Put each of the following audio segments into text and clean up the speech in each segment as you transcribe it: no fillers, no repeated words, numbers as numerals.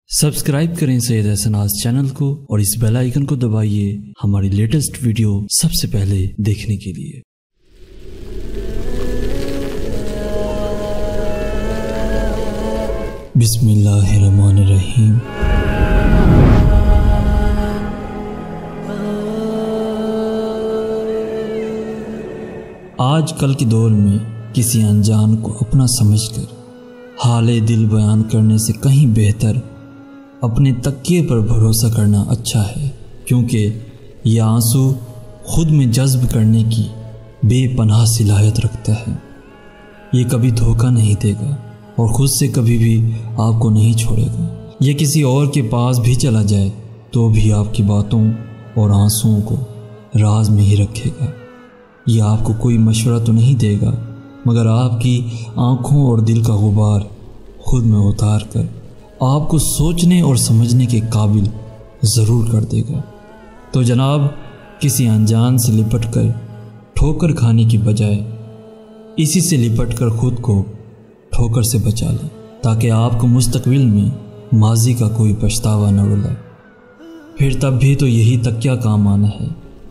Subscribe کریں سید احسناز channel کو اور اس بیل آئیکن کو دبائیے ہماری لیٹسٹ ویڈیو سب سے پہلے دیکھنے کے لیے۔ بسم اللہ الرحمن الرحیم۔ آج کل کے دور میں کسی انجان کو اپنا سمجھ کر حال دل بیان کرنے سے کہیں بہتر اپنے تکیے پر بھروسہ کرنا اچھا ہے، کیونکہ یہ آنسو خود میں جذب کرنے کی بے پناہ صلاحیت رکھتا ہے۔ یہ کبھی دھوکہ نہیں دے گا اور خود سے کبھی بھی آپ کو نہیں چھوڑے گا۔ یہ کسی اور کے پاس بھی چلا جائے تو بھی آپ کی باتوں اور آنسوؤں کو راز میں ہی رکھے گا۔ یہ آپ کو کوئی مشورہ تو نہیں دے گا، مگر آپ کی آنکھوں اور دل کا غبار خود میں اتار کر آپ کو سوچنے اور سمجھنے کے قابل ضرور کر دے گا۔ تو جناب، کسی انجان سے لپٹ کر ٹھوکر کھانے کی بجائے اسی سے لپٹ کر خود کو ٹھوکر سے بچا لیں، تاکہ آپ کو مستقبل میں ماضی کا کوئی پچھتاوا نہ رلائے۔ پھر تب بھی تو یہی تکیہ کام آنا ہے،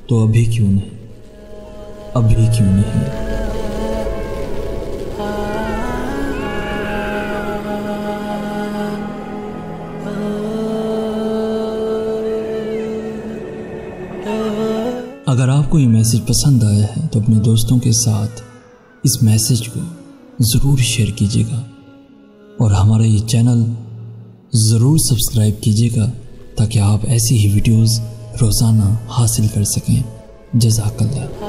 تو ابھی کیوں نہیں۔ اگر آپ کو یہ میسیج پسند آیا ہے تو اپنے دوستوں کے ساتھ اس میسیج کو ضرور شیئر کیجیے گا اور ہمارا یہ چینل ضرور سبسکرائب کیجیے گا، تاکہ آپ ایسی ہی ویڈیوز روزانہ حاصل کر سکیں۔ جزاک اللہ۔